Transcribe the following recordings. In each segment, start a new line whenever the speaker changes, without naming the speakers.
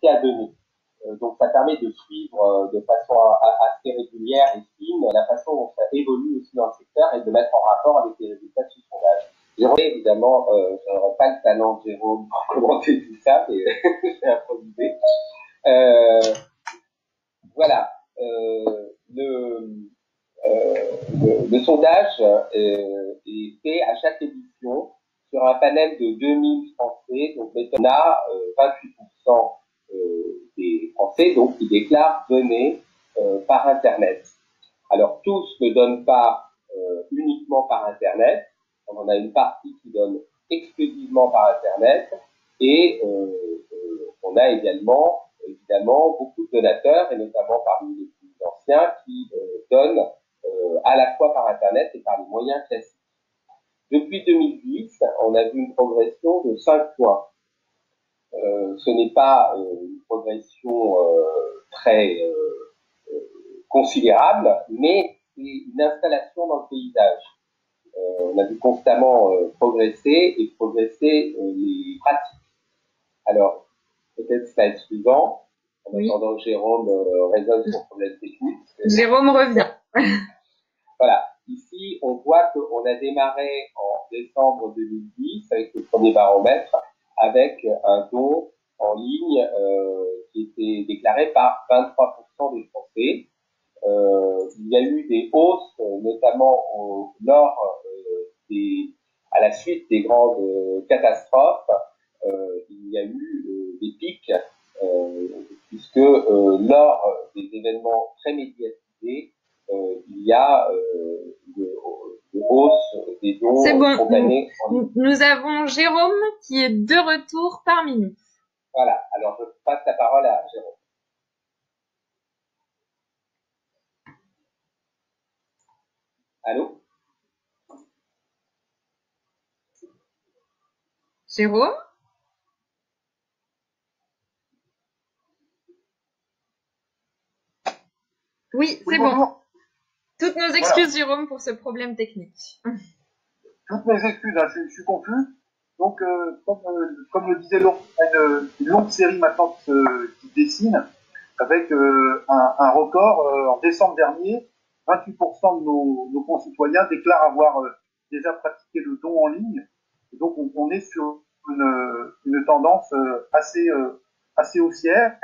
à donner. Donc ça permet de suivre de façon assez régulière et fine la façon dont ça évolue aussi dans le secteur et de mettre en rapport avec les résultats de ce sondage. Jérôme, évidemment, je n'aurais pas le talent de Jérôme pour commenter tout ça, mais j'ai improvisé. Voilà. Le sondage est fait à chaque édition sur un panel de 2000 Français. Donc on a 28% des Français donc, qui déclarent donner par Internet. Alors tous ne donnent pas uniquement par Internet. On a une partie qui donne exclusivement par Internet et on a également évidemment beaucoup de donateurs et notamment parmi les plus anciens qui donnent à la fois par Internet et par les moyens classiques. Depuis 2010, on a vu une progression de 5 points. Ce n'est pas une progression très considérable, mais c'est une installation dans le paysage. On a vu constamment progresser les pratiques. Alors, peut-être slide suivant, en attendant que Jérôme résolve son problème technique.
Jérôme revient.
Voilà. Ici, on voit qu'on a démarré en décembre 2010 avec le premier baromètre, avec un don en ligne qui était déclaré par 23% des Français. Il y a eu des hausses, notamment au nord, à la suite des grandes catastrophes. Il y a eu des pics, puisque lors des événements très médiatisés, il y a de hausse des dons spontanés.
Nous avons Jérôme qui est de retour parmi nous.
Voilà, alors je passe la parole à Jérôme. Allô?
Jérôme? Oui, c'est bon. Toutes nos excuses, voilà. Jérôme, pour ce problème technique.
Toutes mes excuses, hein, je suis confus. Donc, comme le disait Laurent, il y a une longue série maintenant qui se dessine, avec un record. En décembre dernier, 28% de nos concitoyens déclarent avoir déjà pratiqué le don en ligne. Et donc, on est sur une tendance assez haussière.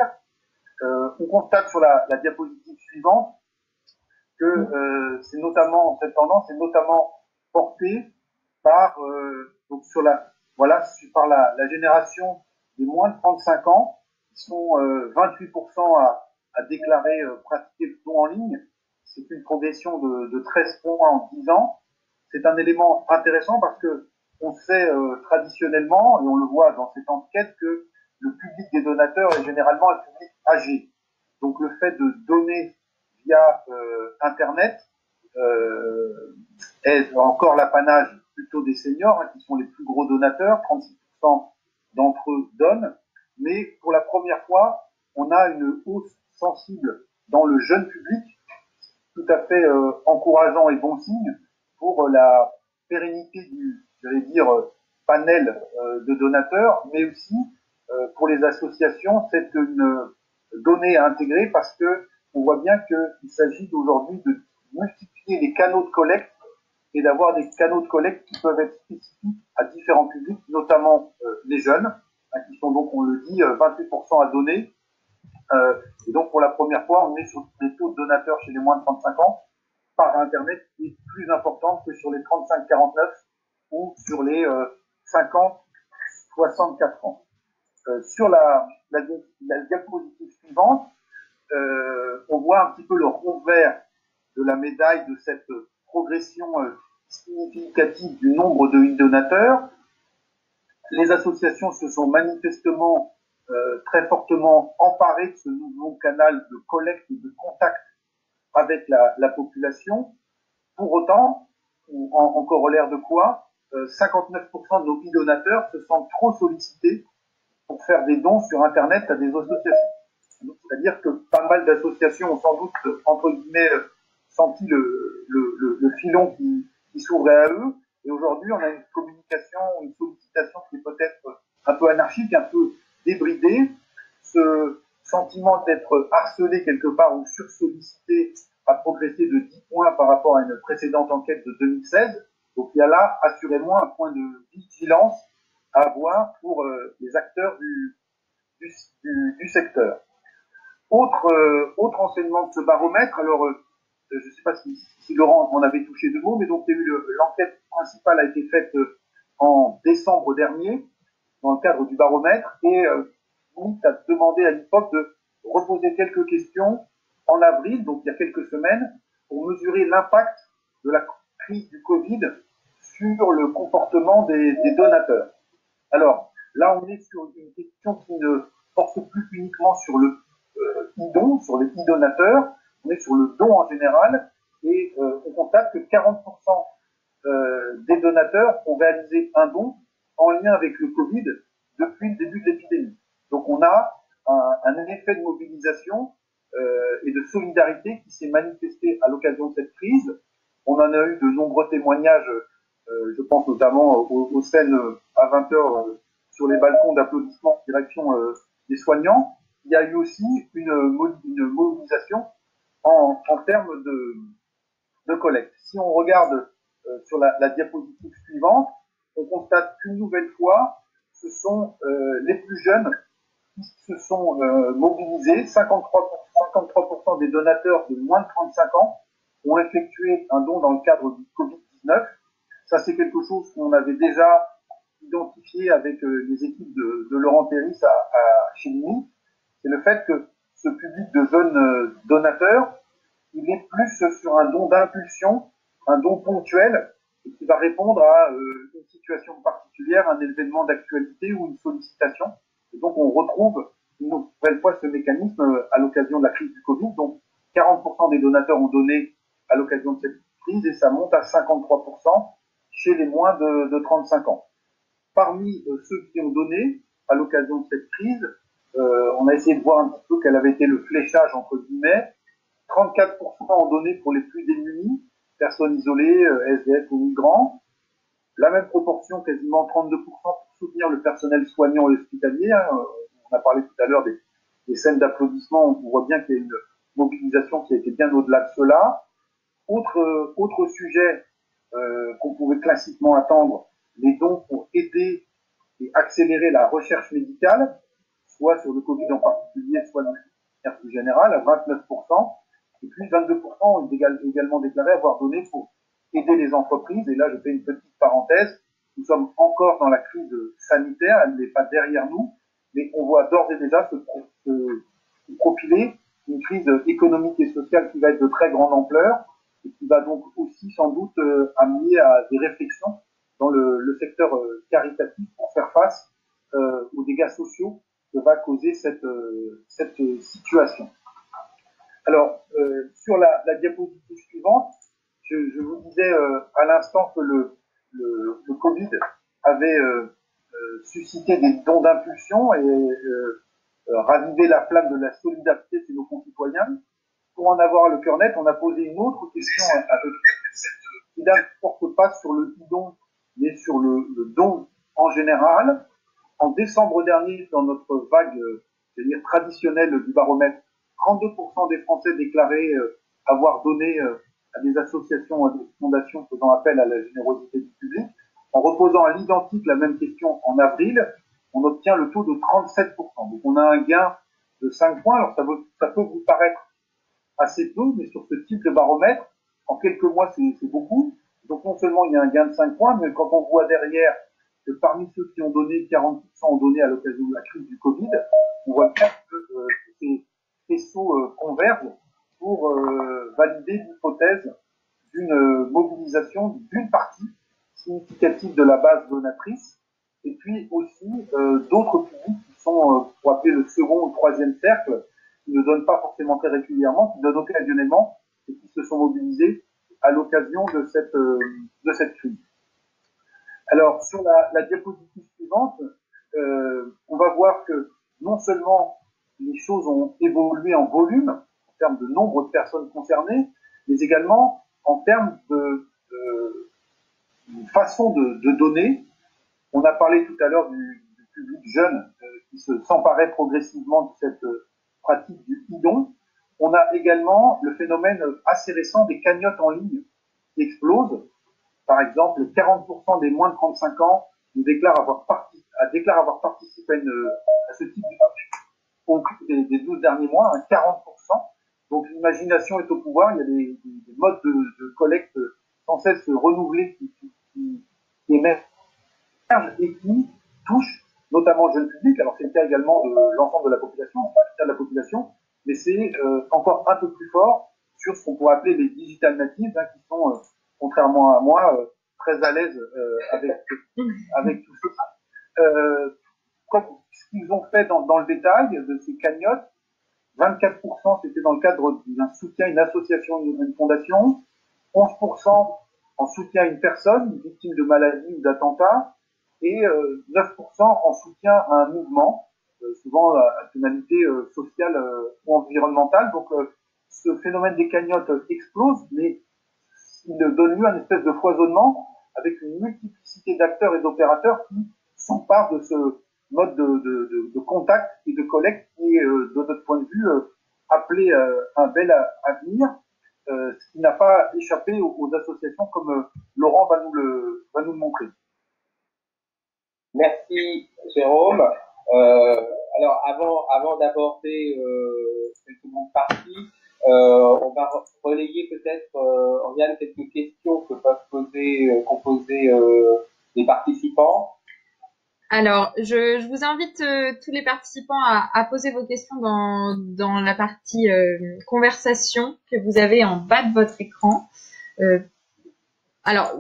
On constate sur la diapositive suivante que cette tendance est notamment portée par par la génération des moins de 35 ans, qui sont 28% à déclarer pratiquer le don en ligne. C'est une progression de 13 points en 10 ans. C'est un élément intéressant parce que on sait traditionnellement, et on le voit dans cette enquête, que le public des donateurs est généralement un public âgé. Donc le fait de donner via Internet est encore l'apanage plutôt des seniors, qui sont les plus gros donateurs, 36% d'entre eux donnent, mais pour la première fois, on a une hausse sensible dans le jeune public, tout à fait encourageant et bon signe pour la pérennité du, panel de donateurs, mais aussi pour les associations, c'est une donnée à intégrer parce que on voit bien qu'il s'agit aujourd'hui de multiplier les canaux de collecte et d'avoir des canaux de collecte qui peuvent être spécifiques à différents publics, notamment les jeunes, qui sont donc, on le dit, 28% à donner. Et donc, pour la première fois, on est sur des taux de donateurs chez les moins de 35 ans par Internet qui est plus importante que sur les 35-49 ou sur les 50-64 ans. Sur la diapositive suivante, on voit un petit peu le revers de la médaille de cette progression significative du nombre de donateurs. Les associations se sont manifestement très fortement emparées de ce nouveau canal de collecte et de contact avec la population. Pour autant, en corollaire de quoi, 59% de nos donateurs se sentent trop sollicités pour faire des dons sur Internet à des associations. C'est-à-dire que pas mal d'associations ont sans doute, entre guillemets, senti le filon qui s'ouvrait à eux. Et aujourd'hui, on a une communication, une sollicitation qui est peut-être un peu anarchique, un peu débridée. sentiment d'être harcelé quelque part ou sursollicité a progressé de 10 points par rapport à une précédente enquête de 2016. Donc il y a là assurément un point de vigilance à avoir pour les acteurs du secteur. Autre enseignement de ce baromètre, alors je ne sais pas si Laurent en avait touché deux mots, mais donc il y a eu l'enquête principale a été faite en décembre dernier dans le cadre du baromètre et on a demandé à l'IFOP de reposer quelques questions en avril, donc il y a quelques semaines, pour mesurer l'impact de la crise du Covid sur le comportement des donateurs. Alors là, on est sur une question qui ne porte plus uniquement sur le e-don, sur les e-donateurs, on est sur le don en général, et on constate que 40% des donateurs ont réalisé un don en lien avec le Covid depuis le début de l'épidémie. Donc on a un effet de mobilisation et de solidarité qui s'est manifesté à l'occasion de cette crise. On en a eu de nombreux témoignages, je pense notamment aux scènes à 20h sur les balcons d'applaudissements en direction des soignants. Il y a eu aussi une mobilisation en termes de collecte. Si on regarde sur la diapositive suivante, on constate qu'une nouvelle fois, ce sont les plus jeunes qui se sont mobilisés. 53% des donateurs de moins de 35 ans ont effectué un don dans le cadre du Covid-19. Ça, c'est quelque chose qu'on avait déjà identifié avec les équipes de Laurent Péris chez nous. C'est le fait que ce public de jeunes donateurs, il est plus sur un don d'impulsion, un don ponctuel, et qui va répondre à une situation particulière, un événement d'actualité ou une sollicitation. Et donc on retrouve une nouvelle fois ce mécanisme à l'occasion de la crise du Covid. Donc 40% des donateurs ont donné à l'occasion de cette crise et ça monte à 53% chez les moins de 35 ans. Parmi ceux qui ont donné à l'occasion de cette crise, on a essayé de voir un petit peu quel avait été le fléchage entre guillemets. 34% ont donné pour les plus démunis, personnes isolées, SDF ou migrants. La même proportion, quasiment 32% pour soutenir le personnel soignant et hospitalier. On a parlé tout à l'heure des scènes d'applaudissements. On voit bien qu'il y a une mobilisation qui a été bien au-delà de cela. Autre sujet qu'on pouvait classiquement attendre, les dons pour aider et accélérer la recherche médicale, soit sur le Covid en particulier, soit de manière plus générale, à 29%. Et puis 22% ont également déclaré avoir donné pour aider les entreprises. Et là, je fais une petite parenthèse. Nous sommes encore dans la crise sanitaire, elle n'est pas derrière nous, mais on voit d'ores et déjà se profiler une crise économique et sociale qui va être de très grande ampleur et qui va donc aussi sans doute amener à des réflexions dans le secteur caritatif pour faire face aux dégâts sociaux que va causer cette situation. Alors, sur la diapositive suivante, je vous disais à l'instant que le Covid avait suscité des dons d'impulsion et ravivé la flamme de la solidarité de nos concitoyens. Pour en avoir le cœur net, on a posé une autre question qui ne porte pas sur le don, mais sur le don en général. En décembre dernier, dans notre vague, c'est-à-dire traditionnelle du baromètre, 32% des Français déclaraient avoir donné à des associations, à des fondations faisant appel à la générosité du public. En reposant à l'identique la même question en avril, on obtient le taux de 37%. Donc on a un gain de 5 points. Alors ça peut vous paraître assez peu, mais sur ce type de baromètre, en quelques mois, c'est beaucoup. Donc non seulement il y a un gain de 5 points, mais quand on voit derrière que parmi ceux qui ont donné, 40% ont donné à l'occasion de la crise du Covid, on voit bien que ces faisceaux convergent pour valider l'hypothèse d'une mobilisation d'une partie significative de la base donatrice, et puis aussi d'autres publics qui sont, pour appeler le second ou troisième cercle, qui ne donnent pas forcément très régulièrement, qui donnent occasionnellement, et qui se sont mobilisés à l'occasion de cette crise. Alors, sur la diapositive suivante, on va voir que non seulement les choses ont évolué en volume, en termes de nombre de personnes concernées, mais également en termes de façon de donner. On a parlé tout à l'heure du public jeune qui s'emparait progressivement de cette pratique du e-don. On a également le phénomène assez récent des cagnottes en ligne qui explosent. Par exemple, 40% des moins de 35 ans nous déclarent avoir participé à ce type de au cours des 12 derniers mois, 40%. Donc l'imagination est au pouvoir, il y a des modes de collecte sans cesse renouvelés qui émergent et qui touchent notamment le jeune public. Alors c'est le cas également de l'ensemble de la population, mais c'est encore un peu plus fort sur ce qu'on pourrait appeler les digital natives, qui sont, contrairement à moi, très à l'aise avec tout ça. Ce qu'ils ont fait dans le détail de ces cagnottes, 24% c'était dans le cadre d'un soutien à une association, une fondation, 11% en soutien à une personne victime de maladie ou d'attentat, et 9% en soutien à un mouvement, souvent à finalité sociale ou environnementale. Donc ce phénomène des cagnottes explose, mais il donne lieu à une espèce de foisonnement avec une multiplicité d'acteurs et d'opérateurs qui s'emparent de ce mode de contact et de collecte qui est, de notre point de vue, appelé un bel avenir, ce qui n'a pas échappé aux associations comme Laurent va nous le montrer.
Merci Jérôme. Alors avant d'aborder cette seconde partie, on va relayer peut-être, Oriane, quelques questions que peuvent poser les participants.
Alors, je vous invite tous les participants à poser vos questions dans la partie conversation que vous avez en bas de votre écran. Alors,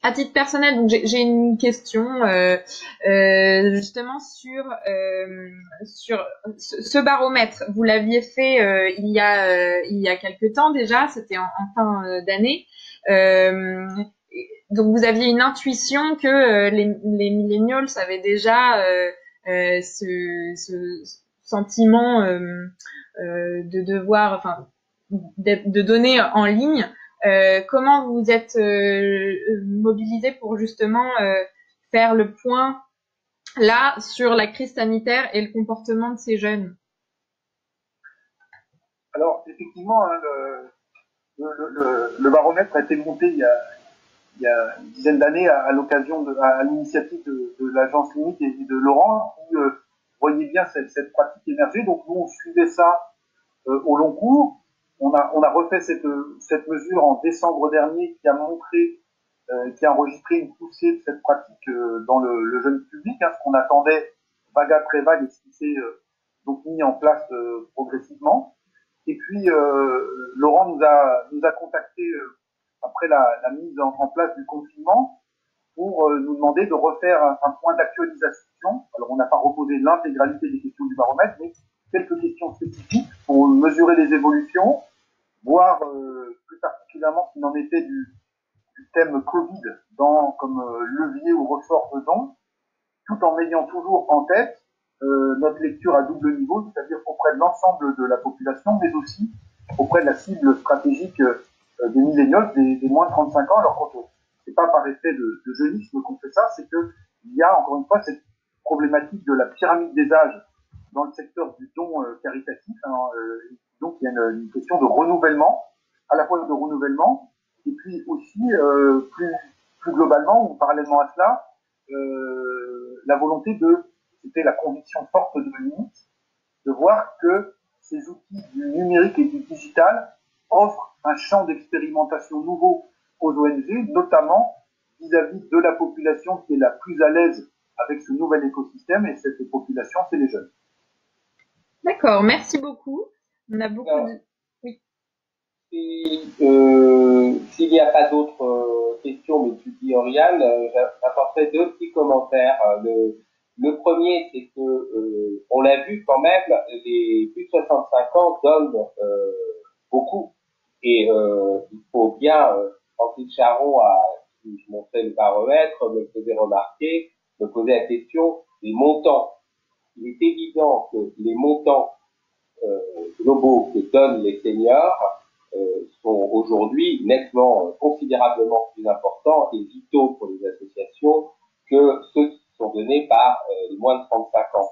à titre personnel, donc j'ai une question justement sur ce baromètre. Vous l'aviez fait il y a quelque temps déjà, c'était en fin d'année. Donc vous aviez une intuition que les millennials avaient déjà ce sentiment de devoir, enfin, de donner en ligne. Comment vous êtes mobilisé pour justement faire le point là sur la crise sanitaire et le comportement de ces jeunes?
Alors effectivement, le baromètre a été monté il y a une dizaine d'années à l'initiative de l'agence Limite et de Laurent, qui voyait bien cette pratique émerger. Donc nous on suivait ça au long cours. On a refait cette mesure en décembre dernier qui a enregistré une poussée de cette pratique dans le jeune public, ce qu'on attendait vague après vague et ce qui s'est donc mis en place progressivement. Et puis Laurent nous a contacté après la mise en place du confinement pour nous demander de refaire un point d'actualisation. Alors on n'a pas reposé l'intégralité des questions du baromètre, mais quelques questions spécifiques pour mesurer les évolutions, voir plus particulièrement ce qu'il en était du thème Covid comme levier ou ressort de don, tout en ayant toujours en tête notre lecture à double niveau, c'est-à-dire auprès de l'ensemble de la population, mais aussi auprès de la cible stratégique des millennials, des moins de 35 ans. Alors c'est pas par effet de jeunisme qu'on fait ça, c'est que il y a encore une fois cette problématique de la pyramide des âges dans le secteur du don caritatif. Donc il y a une question de renouvellement, à la fois de renouvellement, et puis aussi plus globalement ou parallèlement à cela, la volonté c'était la conviction forte de Limite, de voir que ces outils du numérique et du digital offrent un champ d'expérimentation nouveau aux ONG, notamment vis-à-vis de la population qui est la plus à l'aise avec ce nouvel écosystème, et cette population, c'est les jeunes.
D'accord, merci beaucoup. On a beaucoup de... Oui.
S'il n'y a pas d'autres questions, mais tu dis, Oriane, j'apporterai deux petits commentaires. Le premier, c'est que on l'a vu quand même, les plus de 65 ans donnent beaucoup. Et il faut bien, Francis Charon qui montrait le baromètre, me faisait remarquer, me posait la question des montants. Il est évident que les montants globaux que donnent les seniors sont aujourd'hui nettement, considérablement plus importants et vitaux pour les associations que ceux qui sont donnés par les moins de 35 ans.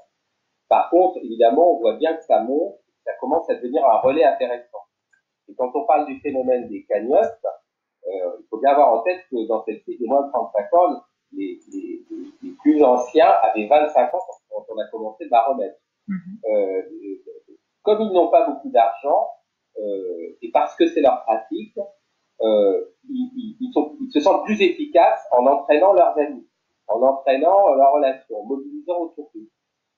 Par contre, évidemment, on voit bien que ça monte, ça commence à devenir un relais intéressant. Et quand on parle du phénomène des cagnottes, il faut bien avoir en tête que dans celle-ci, des moins de 35 ans, les plus anciens avaient 25 ans quand on a commencé le baromètre. Comme ils n'ont pas beaucoup d'argent, et parce que c'est leur pratique, ils se sentent plus efficaces en entraînant leurs amis, en entraînant leurs relations, en mobilisant autour d'eux.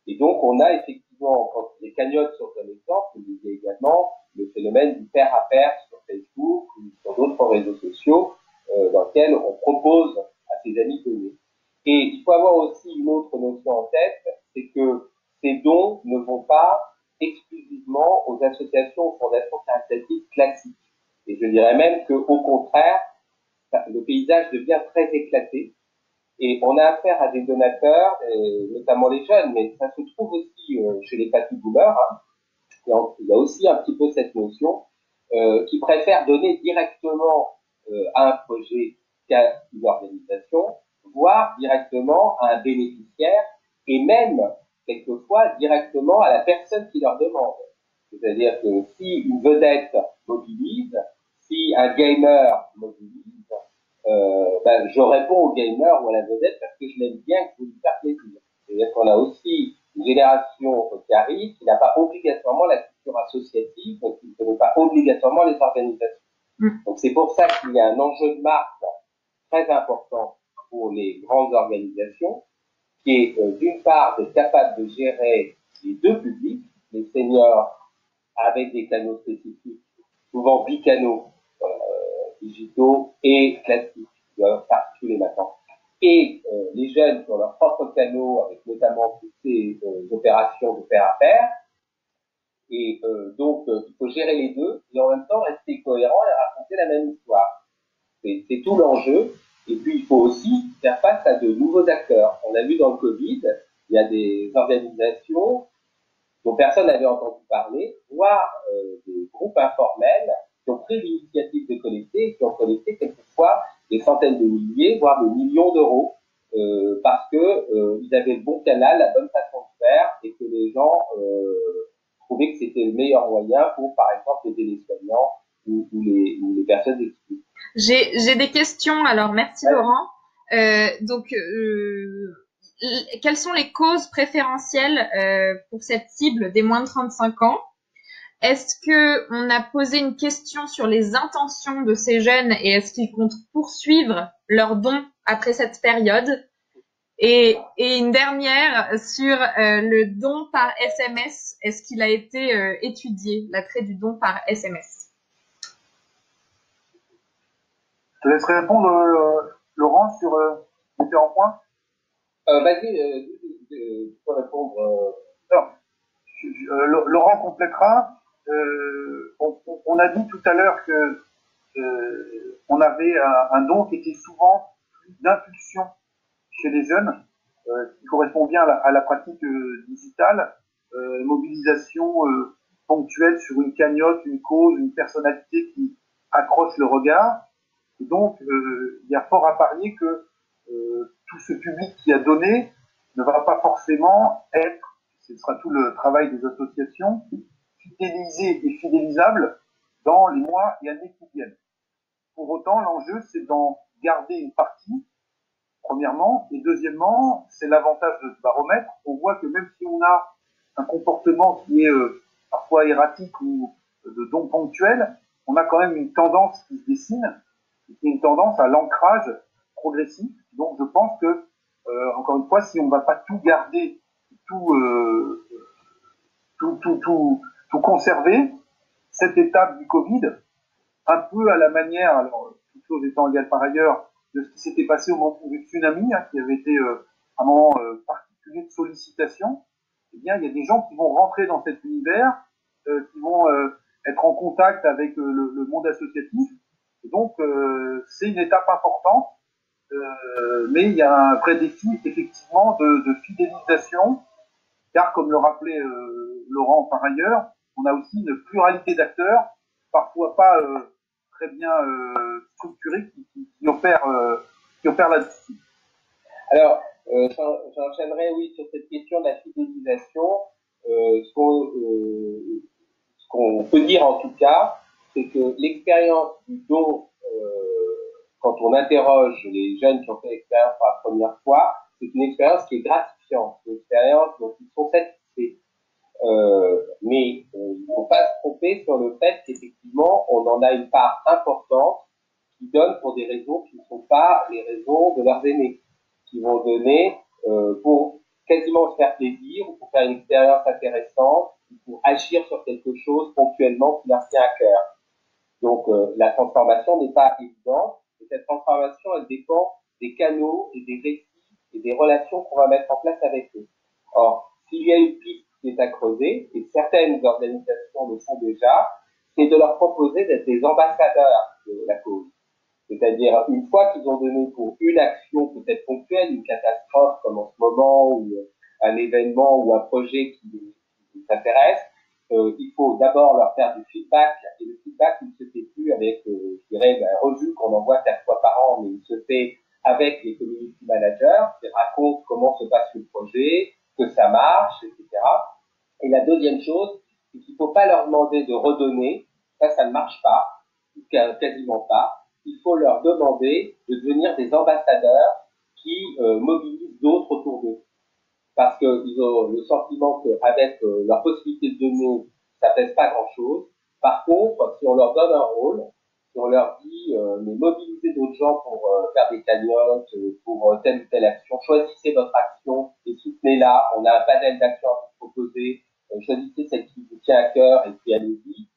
Et donc, on a effectivement, quand les cagnottes sont un exemple, il y a également le phénomène du pair à pair sur Facebook ou sur d'autres réseaux sociaux dans lesquels on propose à ses amis de donner. Et il faut avoir aussi une autre notion en tête, c'est que ces dons ne vont pas exclusivement aux associations, aux fondations caritatives classiques. Et je dirais même qu'au contraire, le paysage devient très éclaté. Et on a affaire à des donateurs, notamment les jeunes, mais ça se trouve aussi chez les papy boomers. Hein. Il y a aussi un petit peu cette notion qui préfèrent donner directement à un projet qu'à une organisation, voire directement à un bénéficiaire, et même quelquefois directement à la personne qui leur demande. C'est-à-dire que si une vedette mobilise, si un gamer mobilise, je réponds au gamer ou à la vedette parce que je l'aime bien, que je veux lui faire plaisir. C'est-à-dire qu'on a aussi une génération qui arrive, qui n'a pas obligatoirement la culture associative, donc qui ne connaît pas obligatoirement les organisations. Donc c'est pour ça qu'il y a un enjeu de marque très important pour les grandes organisations, qui est d'une part d'être capable de gérer les deux publics, les seniors avec des canaux spécifiques, souvent bicanaux, digitaux et classiques, qui doivent particulier maintenant. Et les jeunes qui ont leurs propres canaux, avec notamment toutes ces opérations de pair à pair. Et donc, il faut gérer les deux, et en même temps rester cohérent et raconter la même histoire. C'est tout l'enjeu. Et puis, il faut aussi faire face à de nouveaux acteurs. On a vu dans le Covid, il y a des organisations dont personne n'avait entendu parler, voire des groupes informels qui ont pris l'initiative de collecter et qui ont collecté quelquefois des centaines de milliers, voire des millions d'euros, parce que ils avaient le bon canal, la bonne façon de faire, et que les gens trouvaient que c'était le meilleur moyen pour, par exemple, aider les soignants ou les personnes exclues.
J'ai des questions, alors merci Laurent. Quelles sont les causes préférentielles pour cette cible des moins de 35 ans? Est-ce que on a posé une question sur les intentions de ces jeunes et est-ce qu'ils comptent poursuivre leurs dons après cette période? Et une dernière sur le don par SMS. Est-ce qu'il a été étudié, l'attrait du don par SMS?
Je te laisse répondre, Laurent, sur les différents points.
Vas-y, tu peux répondre.
Alors, Laurent complétera. On a dit tout à l'heure que on avait un don qui était souvent d'impulsion chez les jeunes, qui correspond bien à la pratique digitale, mobilisation ponctuelle sur une cagnotte, une cause, une personnalité qui accroche le regard. Et donc, il y a fort à parier que tout ce public qui a donné ne va pas forcément être, ce sera tout le travail des associations, fidélisé et fidélisable dans les mois et années qui viennent. Pour autant, l'enjeu, c'est d'en garder une partie, premièrement, et deuxièmement, c'est l'avantage de ce baromètre. On voit que même si on a un comportement qui est parfois erratique ou de dons ponctuels, on a quand même une tendance qui se dessine, qui est une tendance à l'ancrage progressif. Donc je pense que, encore une fois, si on ne va pas tout garder, tout conserver, cette étape du Covid, un peu à la manière, alors toutes choses étant égales par ailleurs, de ce qui s'était passé au moment du tsunami, hein, qui avait été un moment particulier de sollicitation, eh bien il y a des gens qui vont rentrer dans cet univers, qui vont être en contact avec le monde associatif, et donc c'est une étape importante, mais il y a un vrai défi effectivement de fidélisation, car comme le rappelait Laurent par ailleurs, on a aussi une pluralité d'acteurs, parfois pas très bien structurés, qui opèrent là-dessus.
Alors, j'enchaînerai, oui, sur cette question de la fidélisation. qu'on peut dire en tout cas, c'est que l'expérience du don, quand on interroge les jeunes qui ont fait l'expérience pour la première fois, c'est une expérience qui est gratifiante, une expérience dont ils sont satisfaits. Mais il ne faut pas se tromper sur le fait qu'effectivement, on en a une part importante qui donne pour des raisons qui ne sont pas les raisons de leurs aînés, qui vont donner pour quasiment se faire plaisir ou pour faire une expérience intéressante ou pour agir sur quelque chose ponctuellement qui leur tient à cœur. Donc la transformation n'est pas évidente et cette transformation elle dépend des canaux et des récits et des relations qu'on va mettre en place avec eux. Or, s'il y a une piste qui est à creuser, et certaines organisations le font déjà, c'est de leur proposer d'être des ambassadeurs de la cause. C'est-à-dire, une fois qu'ils ont donné pour une action peut-être ponctuelle, une catastrophe comme en ce moment, ou un événement ou un projet qui les intéresse, il faut d'abord leur faire du feedback, et le feedback il ne se fait plus avec, je dirais, la revue qu'on envoie 4 fois par an, mais il se fait avec les community managers qui racontent comment se passe le projet, que ça marche, etc. Et la deuxième chose, c'est qu'il ne faut pas leur demander de redonner, ça ne marche pas, quasiment pas. Il faut leur demander de devenir des ambassadeurs qui mobilisent d'autres autour d'eux. Parce qu'ils ont le sentiment qu'avec leur possibilité de donner, ça ne pèse pas grand-chose. Par contre, si on leur donne un rôle, si on leur dit mais mobilisez d'autres gens pour faire des cagnottes, pour telle ou telle action, choisissez votre action et soutenez-la. On a un panel d'actions à vous proposer, choisissez celle qui vous tient à cœur et puis allez-y.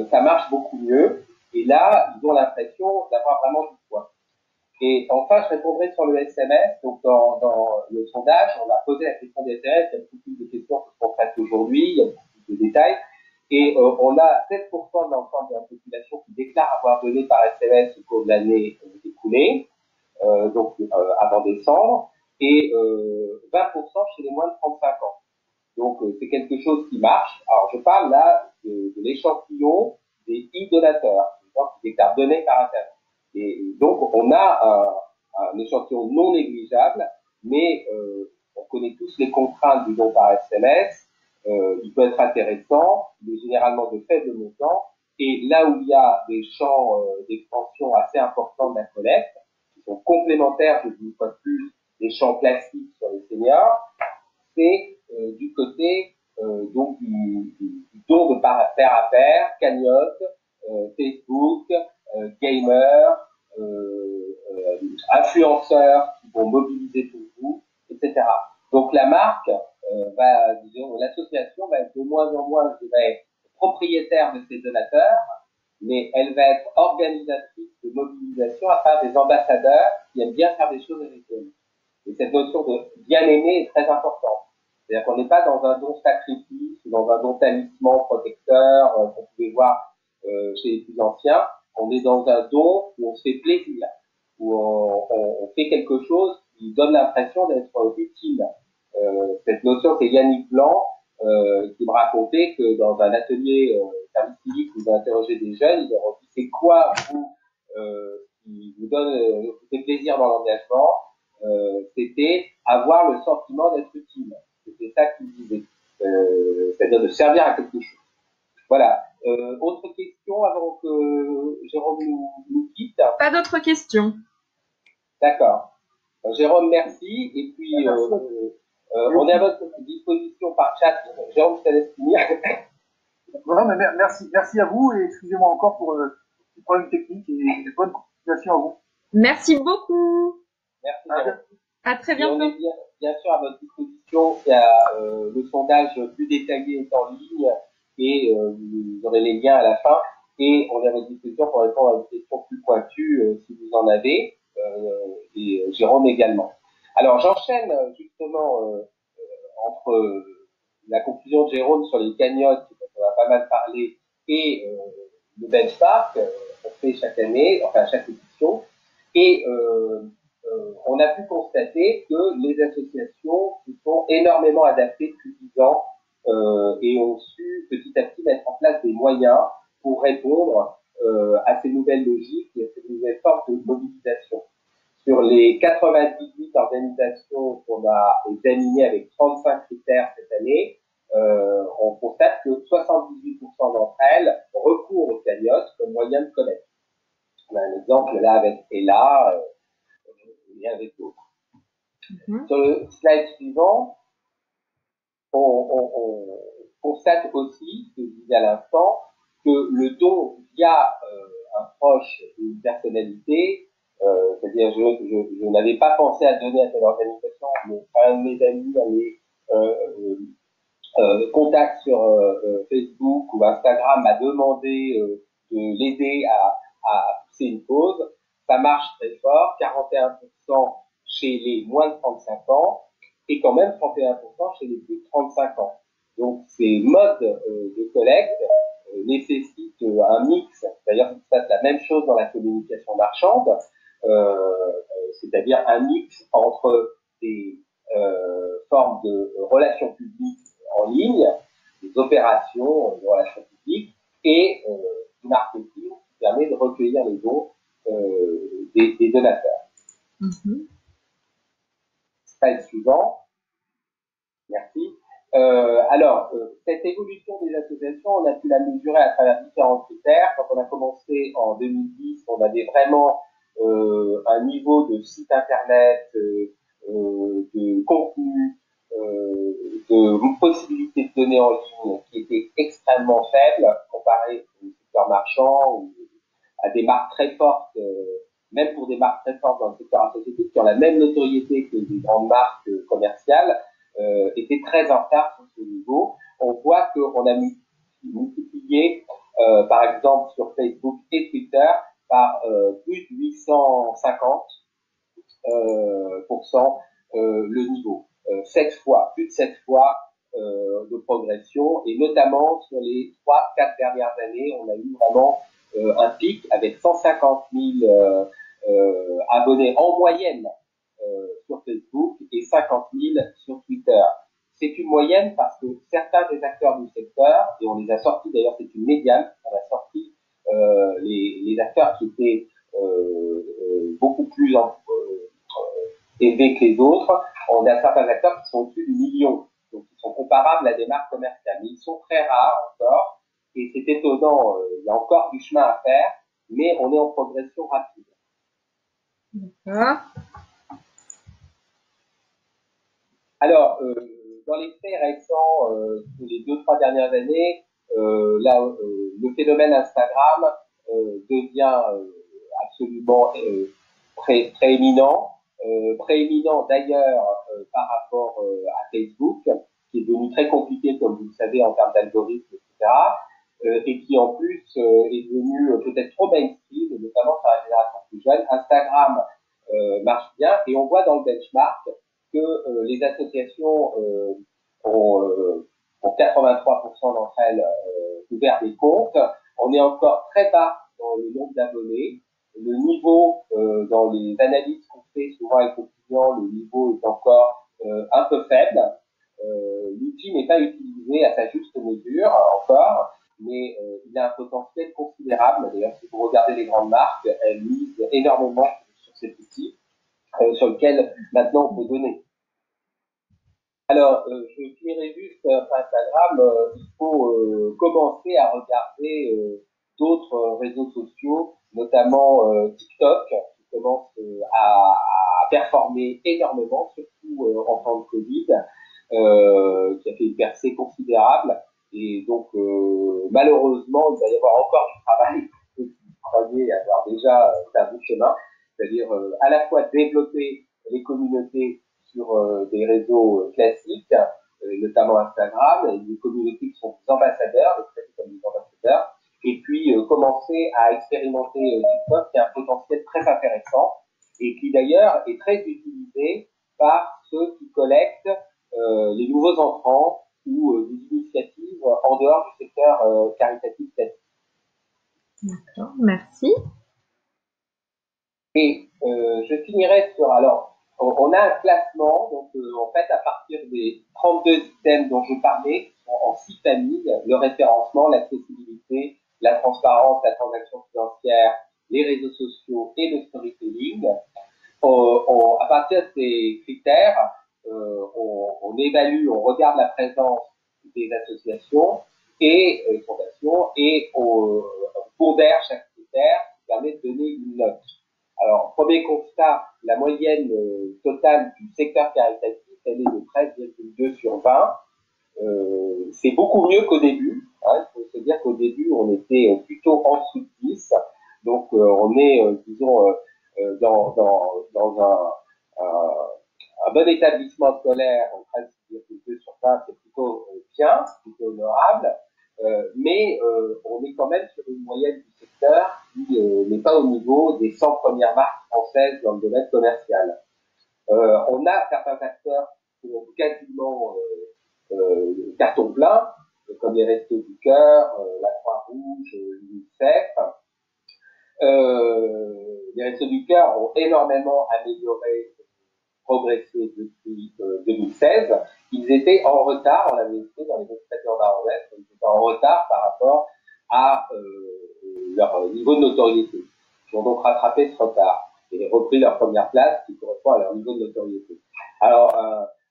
Ça marche beaucoup mieux. Et là, ils ont l'impression d'avoir vraiment du poids. Et enfin, je répondrai sur le SMS. Donc, dans le sondage, on a posé la question des SMS. Il y a beaucoup plus de questions que ce qu'on traite aujourd'hui. Il y a beaucoup plus de détails. Et on a 7% de l'ensemble de la population qui déclare avoir donné par SMS au cours de l'année écoulée, donc avant décembre, et 20% chez les moins de 35 ans. Donc, c'est quelque chose qui marche. Alors, je parle là de l'échantillon des e-donateurs, des gens qui déclarent donner par Internet. Et donc, on a un échantillon non négligeable, mais on connaît tous les contraintes du don par SMS. Il peut être intéressant, il est généralement de faible montant, et là où il y a des champs d'expansion assez importants de la collecte, qui sont complémentaires, je dis une fois de plus, des champs classiques sur les seniors, c'est du côté donc du don de pair à pair, cagnotte, Facebook, gamers, influenceurs qui vont mobiliser pour vous, etc. Donc la marque disons, l'association va être de moins en moins, je dirais, propriétaire de ses donateurs, mais elle va être organisatrice de mobilisation à travers des ambassadeurs qui aiment bien faire des choses avec eux. Et cette notion de bien aimer est très importante. C'est-à-dire qu'on n'est pas dans un don sacrifice, dans un don talisman protecteur qu'on pouvait voir chez les plus anciens. On est dans un don où on se fait plaisir, où on fait quelque chose qui donne l'impression d'être utile. Cette notion, c'est Yannick Blanc qui me racontait que dans un atelier service civique où il a interrogé des jeunes, il leur a dit c'est quoi vous qui vous donne vous fait plaisir dans l'engagement, c'était avoir le sentiment d'être utile. C'était ça qu'il disait, c'est-à-dire de servir à quelque chose. Voilà. Autre question avant que Jérôme nous quitte?
Pas d'autres questions.
D'accord. Jérôme, merci. Et puis, on est à votre disposition par chat. Jérôme, je te laisse finir.
Voilà, mais merci à vous et excusez-moi encore pour le problème technique et bonne continuation à vous.
Merci beaucoup.
Merci. Jérôme.
À très
Et
bientôt.
on est bien sûr à votre disposition. Il y a le sondage plus détaillé est en ligne et vous aurez les liens à la fin. Et on est à votre disposition pour répondre à des questions plus pointues si vous en avez. Et Jérôme également. Alors j'enchaîne justement entre la conclusion de Jérôme sur les cagnottes, dont on a pas mal parlé, et le benchmark qu'on fait chaque année, enfin chaque édition. Et on a pu constater que les associations se sont énormément adaptées depuis 10 ans et ont su petit à petit mettre en place des moyens pour répondre à ces nouvelles logiques et à ces nouvelles formes de mobilisation. Sur les 98 organisations qu'on a examinées avec 35 critères cette année, on constate que 78% d'entre elles recourent aux cagnottes comme moyen de collecte. On a un exemple là avec Ella et avec d'autres. Sur le slide suivant, on constate aussi, ce que je disais à l'instant, que le don via un proche ou une personnalité, c'est-à-dire je n'avais pas pensé à donner à telle organisation, mais un de mes amis, contact sur Facebook ou Instagram m'a demandé de l'aider à pousser une cause. Ça marche très fort, 41% chez les moins de 35 ans et quand même 31% chez les plus de 35 ans. Donc ces modes de collecte nécessitent un mix. D'ailleurs, ça c'est la même chose dans la communication marchande, c'est-à-dire un mix entre des formes de relations publiques en ligne, des opérations de relations publiques et du marketing qui permet de recueillir les dons des donateurs. Slide suivant. Merci. Cette évolution des associations, on a pu la mesurer à travers différents critères. Quand on a commencé en 2010, on avait vraiment un niveau de site internet, de contenu, de possibilités de donner en ligne qui était extrêmement faible comparé au secteur marchand ou à des marques très fortes, même pour des marques très fortes dans le secteur associatif qui ont la même notoriété que des grandes marques commerciales, était très en retard sur ce niveau. On voit qu'on a multiplié, par exemple sur Facebook et Twitter, par plus de 850% le niveau. 7 fois, plus de 7 fois de progression, et notamment sur les 3-4 dernières années, on a eu vraiment un pic avec 150 000 abonnés en moyenne sur Facebook et 50 000 sur Twitter. C'est une moyenne parce que certains des acteurs du secteur, et on les a sortis d'ailleurs, c'est une médiane, on a sorti les acteurs qui étaient beaucoup plus élevés que les autres. On a certains acteurs qui sont au-dessus du million, donc qui sont comparables à des marques commerciales, mais ils sont très rares encore, et c'est étonnant, il y a encore du chemin à faire, mais on est en progression rapide.
D'accord.
Alors, dans les faits récents, les 2-3 dernières années, le phénomène Instagram devient absolument prééminent. Prééminent d'ailleurs par rapport à Facebook, qui est devenu très compliqué, comme vous le savez, en termes d'algorithmes, etc. Et qui en plus est devenu peut-être trop mainstream, notamment par la génération plus jeune. Instagram marche bien, et on voit dans le benchmark que les associations ont 83% d'entre elles ouvert des comptes. On est encore très bas dans le nombre d'abonnés. Le niveau, dans les analyses qu'on fait souvent avec nos clients, le niveau est encore un peu faible. L'outil n'est pas utilisé à sa juste mesure encore, mais il a un potentiel considérable. D'ailleurs, si vous regardez les grandes marques, elles misent énormément sur cet outil, sur lequel maintenant on peut donner. Alors, je finirai juste sur Instagram. Il faut commencer à regarder d'autres réseaux sociaux, notamment TikTok, qui commence à performer énormément, surtout en temps de Covid, qui a fait une percée considérable. Et donc, malheureusement, il va y avoir encore du travail. Ceux qui croyaient avoir déjà fait un bout de chemin, c'est-à-dire à la fois développer les communautés sur des réseaux classiques, notamment Instagram, et des communautés qui sont des ambassadeurs, les traités comme des ambassadeurs, et puis commencer à expérimenter TikTok, qui a un potentiel très intéressant, et qui d'ailleurs est très utilisé par ceux qui collectent les nouveaux entrants ou des initiatives en dehors du secteur caritatif classique.
D'accord, merci.
Et je finirai sur, alors, on a un classement, donc en fait à partir des 32 items dont je parlais, en 6 familles, le référencement, l'accessibilité, la transparence, la transaction financière, les réseaux sociaux et le storytelling. À partir de ces critères, on évalue, on regarde la présence des associations et fondations et au cours d'air chaque critère qui permet de donner une note. Alors, premier constat, la moyenne totale du secteur caritatif, elle est de 13,2 sur 20. C'est beaucoup mieux qu'au début. Hein. Il faut se dire qu'au début, on était plutôt en dessous de 10. Donc, on est, disons, dans un bon établissement scolaire, 13,2 sur 20, c'est plutôt bien, c'est plutôt honorable. Mais on est quand même sur une moyenne du secteur qui n'est pas au niveau des 100 premières marques françaises dans le domaine commercial. On a certains acteurs qui ont quasiment carton plein, comme les Restos du Cœur, la Croix-Rouge, l'UNICEF. Les Restos du Cœur ont énormément amélioré, progressé depuis 2016. Ils étaient en retard, on l'avait fait dans les indicateurs d'Arrowes, ils étaient en retard par rapport à leur niveau de notoriété. Ils ont donc rattrapé ce retard et repris leur première place qui correspond à leur niveau de notoriété. Alors,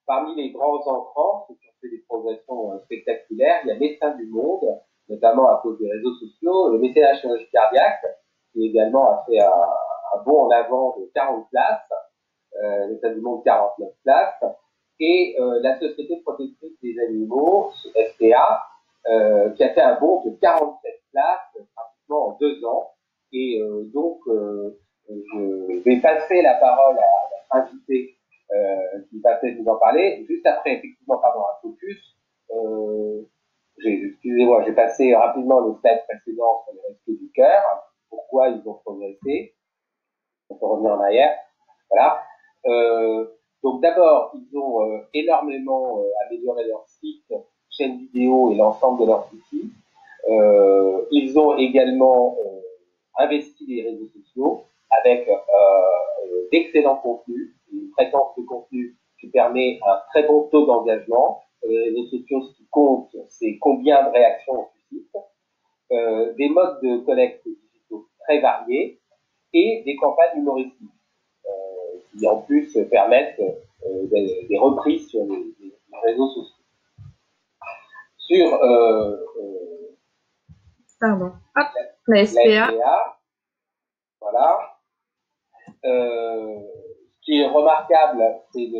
parmi les grands entrants, ceux qui ont fait des progressions spectaculaires, il y a Médecins du Monde, notamment à cause des réseaux sociaux, le mécénat chirurgie cardiaque, qui également a fait un bond en avant de 40 places, Médecins du Monde 49 places, et la Société protectrice des animaux, SPA, qui a fait un bond de 47 places, pratiquement en 2 ans, et donc je vais passer la parole à notre invité qui va peut-être nous en parler. Juste après, effectivement, pardon, un focus. Excusez-moi, j'ai passé rapidement le slide précédent sur les Restos du Cœur. Pourquoi ils ont progressé. On peut revenir en arrière. Voilà. Donc d'abord, ils ont énormément amélioré leur site, chaîne vidéo et l'ensemble de leurs outils. Ils ont également investi les réseaux sociaux avec d'excellents contenus, une fréquence de contenu qui permet un très bon taux d'engagement. Les réseaux sociaux, ce qui compte, c'est combien de réactions on suscite. Des modes de collecte digitaux très variés et des campagnes humoristiques qui en plus permettent des reprises sur les réseaux sociaux. Sur
Pardon. Hop, la SPA.
Voilà. Ce qui est remarquable, c'est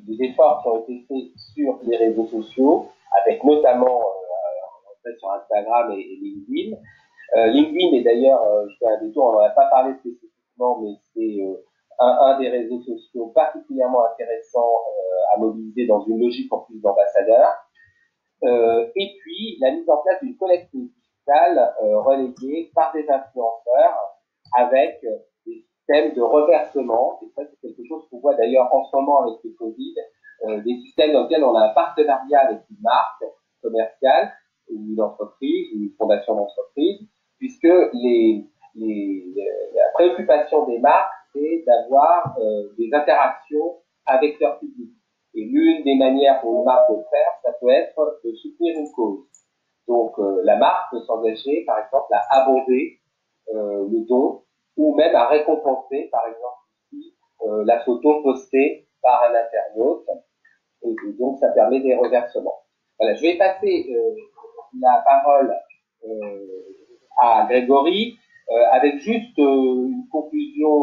les efforts qui ont été faits sur les réseaux sociaux, avec notamment sur Instagram et LinkedIn. LinkedIn est d'ailleurs, je fais un détour, on n'en a pas parlé spécifiquement, mais c'est un des réseaux sociaux particulièrement intéressants à mobiliser dans une logique en plus d'ambassadeurs. Et puis, la mise en place d'une collecte digitale relayée par des influenceurs avec des systèmes de reversement. Et ça, c'est quelque chose qu'on voit d'ailleurs en ce moment avec le Covid, des systèmes dans lesquels on a un partenariat avec une marque commerciale, ou une entreprise, ou une fondation d'entreprise, puisque la préoccupation des marques, c'est d'avoir des interactions avec leur public. Et l'une des manières pour une marque de le faire, ça peut être de soutenir une cause. Donc la marque peut s'engager, par exemple, à abonder le don, ou même à récompenser, par exemple, ici, la photo postée par un internaute. Et donc ça permet des reversements. Voilà, je vais passer la parole à Grégory, avec juste une conclusion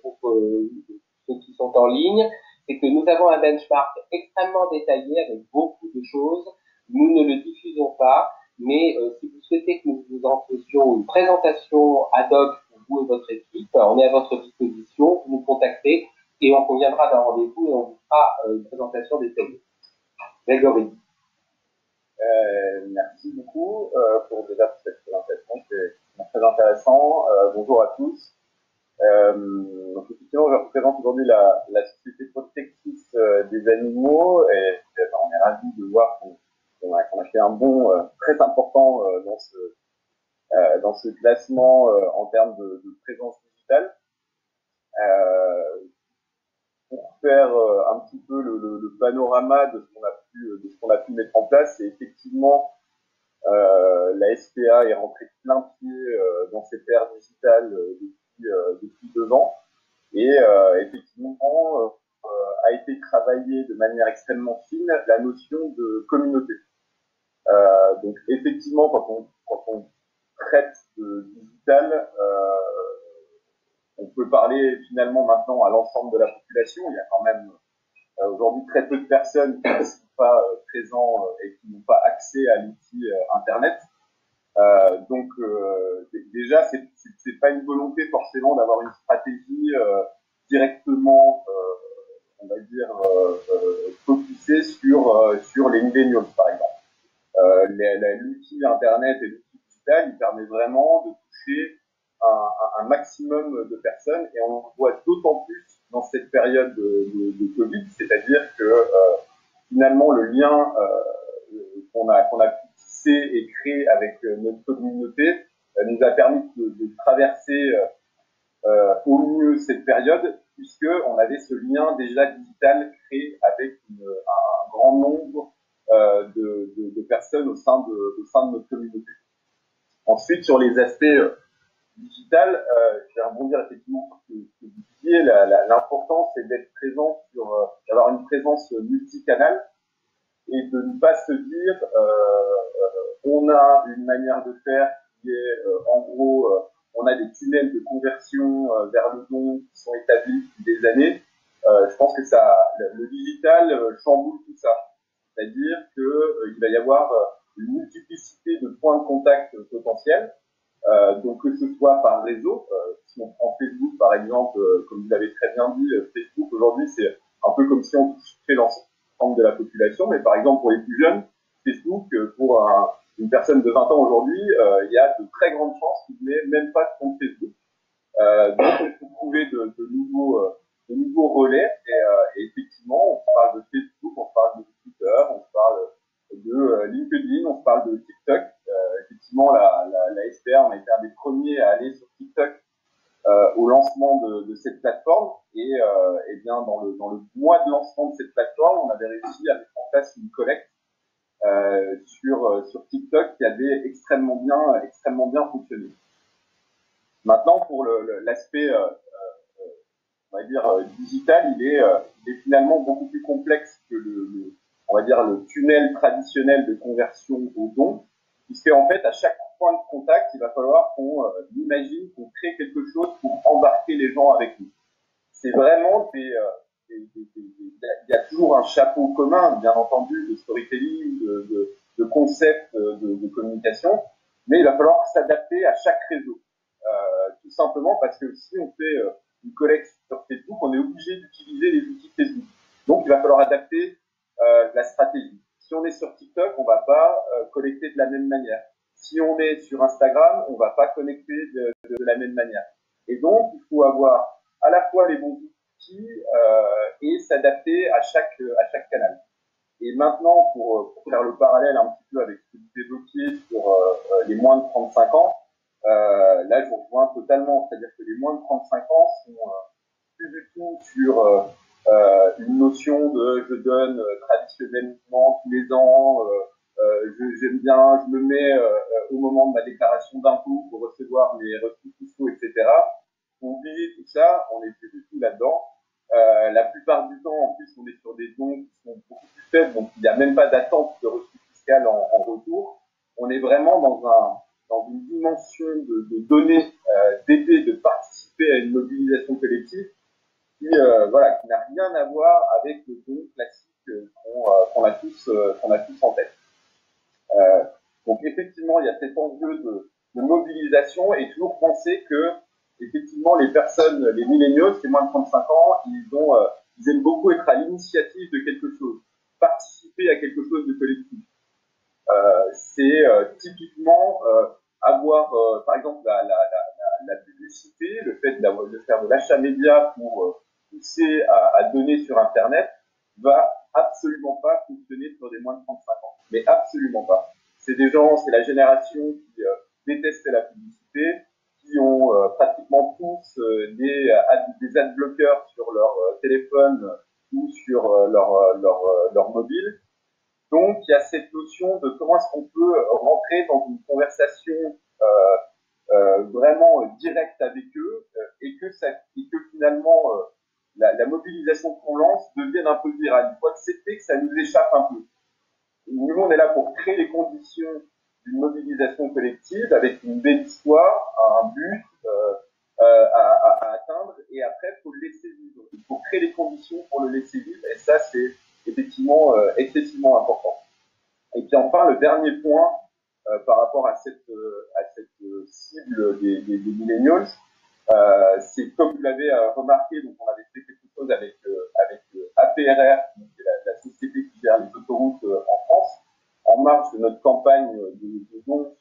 pour ceux qui sont en ligne, c'est que nous avons un benchmark extrêmement détaillé avec beaucoup de choses. Nous ne le diffusons pas, mais si vous souhaitez que nous vous en faisions une présentation ad hoc pour vous et votre équipe, on est à votre disposition, vous nous contactez et on conviendra d'un rendez-vous et on vous fera une présentation détaillée. Grégory.
Merci beaucoup pour cette présentation, c'est très intéressant. Bonjour à tous. Donc effectivement, je représente aujourd'hui la Société protectrice des animaux et on est ravis de voir qu'on a fait un bond très important dans ce classement en termes de présence digitale. Pour faire un petit peu le panorama de ce qu'on a pu mettre en place, c'est effectivement la SPA est rentrée plein pied dans cette ère digitale depuis 2 ans et effectivement a été travaillée de manière extrêmement fine la notion de communauté. Donc effectivement, quand on traite de digital, on peut parler finalement maintenant à l'ensemble de la population. Il y a quand même aujourd'hui très peu de personnes qui ne sont pas présents et qui n'ont pas accès à l'outil Internet. Donc déjà, c'est pas une volonté forcément d'avoir une stratégie directement, on va dire, focusée sur les millennials, par exemple. L'outil Internet et l'outil digital, il permet vraiment de toucher un maximum de personnes, et on le voit d'autant plus dans cette période de Covid, c'est-à-dire que finalement le lien qu'on a pu tisser et créer avec notre communauté nous a permis de traverser au mieux cette période, puisque on avait ce lien déjà digital créé avec un grand nombre de personnes au sein de notre communauté. Ensuite, sur les aspects digital, je vais rebondir effectivement sur ce que vous disiez, l'important c'est d'être présent d'avoir une présence multicanale et de ne pas se dire on a une manière de faire qui est en gros on a des tunnels de conversion vers le don qui sont établis depuis des années. Je pense que le digital chamboule tout ça, c'est-à-dire que il va y avoir une multiplicité de points de contact potentiels. Donc que ce soit par réseau, si on prend Facebook par exemple, comme vous l'avez très bien dit, Facebook aujourd'hui c'est un peu comme si on touchait l'ensemble de la population, mais par exemple pour les plus jeunes, Facebook, pour une personne de 20 ans aujourd'hui, il y a de très grandes chances qu'il n'ait même pas de compte Facebook. Donc il faut trouver de nouveaux relais, et effectivement on parle de Facebook, on parle de Twitter, on parle de LinkedIn, on parle de TikTok. Effectivement, la SPR, on a été un des premiers à aller sur TikTok au lancement de cette plateforme, et bien dans le mois de lancement de cette plateforme, on avait réussi à mettre en place une collecte sur TikTok qui avait extrêmement bien fonctionné. Maintenant, pour l'aspect on va dire digital, il est finalement beaucoup plus complexe que on va dire le tunnel traditionnel de conversion au don, puisque en fait à chaque point de contact, il va falloir qu'on imagine, qu'on crée quelque chose pour embarquer les gens avec nous. C'est vraiment il y a toujours un chapeau commun, bien entendu, de storytelling, de concept de communication, mais il va falloir s'adapter à chaque réseau, tout simplement parce que si on fait une collecte sur Facebook, on est obligé d'utiliser les outils Facebook. Donc il va falloir adapter la stratégie. Si on est sur TikTok, on va pas collecter de la même manière. Si on est sur Instagram, on va pas connecter de la même manière. Et donc, il faut avoir à la fois les bons outils et s'adapter à chaque canal. Et maintenant, pour faire le parallèle un petit peu avec ce que vous évoquiez sur les moins de 35 ans, là, je vous rejoins totalement. C'est-à-dire que les moins de 35 ans sont plus du tout sur une notion de je donne traditionnellement tous les ans, j'aime bien, je me mets au moment de ma déclaration d'impôt pour recevoir mes reçus fiscaux, etc. Pour oublier tout ça, on n'est plus du tout là-dedans. La plupart du temps, en plus, on est sur des dons qui sont beaucoup plus faibles, donc il n'y a même pas d'attente de reçu fiscal en retour. On est vraiment dans une dimension de donner, d'aider, de participer à une mobilisation collective qui n'a rien à voir avec le don classique qu'on a tous en tête. Donc effectivement, il y a cet enjeu de mobilisation, et toujours penser que effectivement les personnes, les milléniaux, c'est moins de 35 ans, ils aiment beaucoup être à l'initiative de quelque chose, participer à quelque chose de collectif. C'est typiquement avoir par exemple la publicité, le fait de faire de l'achat média pour pousser à donner sur Internet va absolument pas fonctionner sur des moins de 35 ans. Mais absolument pas. C'est la génération qui détestait la publicité, qui ont pratiquement tous des adblockers sur leur téléphone ou sur leur mobile. Donc, il y a cette notion de comment est-ce qu'on peut rentrer dans une conversation vraiment directe avec eux, et que finalement la mobilisation qu'on lance devienne un peu virale. Il faut accepter que ça nous échappe un peu. Nous, on est là pour créer les conditions conditions d'une mobilisation collective avec une belle histoire, un but à atteindre, et après il faut le laisser vivre. Il faut créer les conditions pour le laisser vivre, et ça c'est effectivement excessivement important. Et puis enfin le dernier point par rapport à cette cible des millennials, c'est comme vous l'avez remarqué, donc on avait fait quelque chose avec APRR, qui est la société qui gère les autoroutes en France, en marge de notre campagne de dons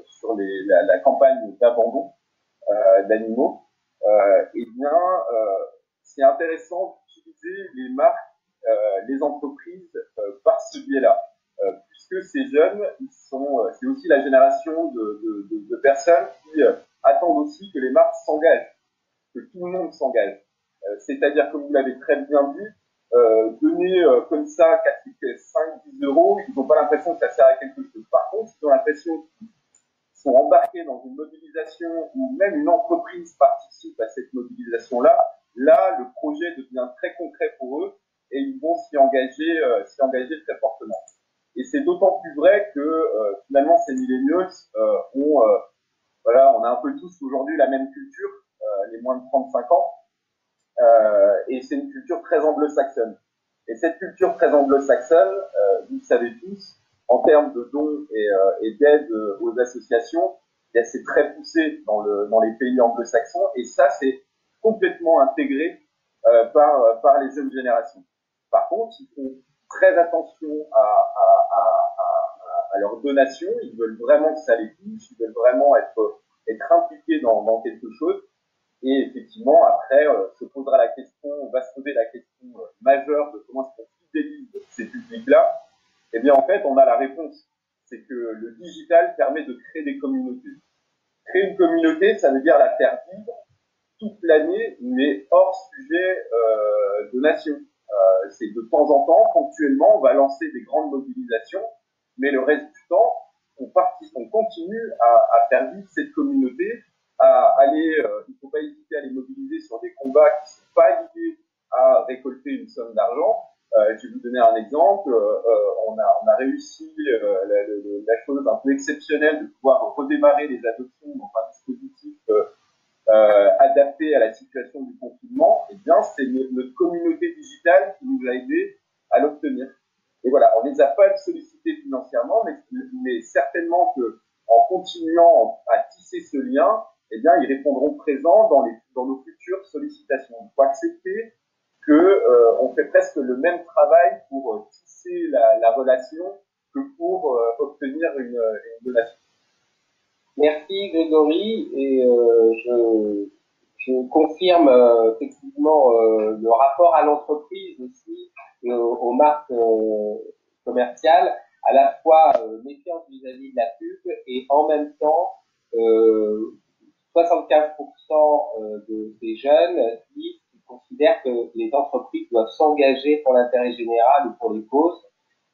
sur la campagne d'abandon d'animaux. Eh bien, c'est intéressant d'utiliser les marques, les entreprises par ce biais-là, puisque ces jeunes, c'est aussi la génération de personnes qui attendent aussi que les marques s'engagent, que tout le monde s'engage. C'est-à-dire, comme vous l'avez très bien dit, donner comme ça 5-10 euros, ils n'ont pas l'impression que ça sert à quelque chose. Par contre, ils ont l'impression qu'ils sont embarqués dans une mobilisation ou même une entreprise participe à cette mobilisation-là. Là, le projet devient très concret pour eux et ils vont s'y engager très fortement. Et c'est d'autant plus vrai que finalement ces millennials on a un peu tous aujourd'hui la même culture, les moins de 35 ans, et c'est une culture très anglo-saxonne. Et cette culture très anglo-saxonne, vous le savez tous, en termes de dons et d'aide aux associations, c'est très poussé dans les pays anglo-saxons, et ça c'est complètement intégré par les jeunes générations. Par contre, ils font très attention à leurs donations, ils veulent vraiment que ça les touche, ils veulent vraiment être impliqués dans quelque chose. Et effectivement, après, on va se poser la question majeure de comment est-ce qu'on fidélise ces publics-là. Eh bien, en fait, on a la réponse. C'est que le digital permet de créer des communautés. Créer une communauté, ça veut dire la faire vivre toute l'année, mais hors sujet de nation. C'est de temps en temps, ponctuellement, on va lancer des grandes mobilisations, mais le reste du temps, on continue à faire vivre cette communauté, il ne faut pas hésiter à les mobiliser sur des combats qui ne sont pas liés à récolter une somme d'argent. Je vais vous donner un exemple. On a réussi la chose un peu exceptionnelle de pouvoir redémarrer les adoptions dans un dispositif adapté à la situation du confinement. Eh bien, c'est notre communauté digitale qui nous a aidés à l'obtenir. Et voilà, on les a pas sollicités financièrement, mais certainement que en continuant à tisser ce lien, eh bien, ils répondront présents dans nos futures sollicitations. Il faut accepter que on fait presque le même travail pour tisser la relation que pour obtenir une donation.
Merci Grégory, et je confirme effectivement le rapport à l'entreprise aussi, aux marques commerciales, à la fois méfiance vis-à-vis de la pub et en même temps 75% de ces jeunes disent qu'ils considèrent que les entreprises doivent s'engager pour l'intérêt général ou pour les causes.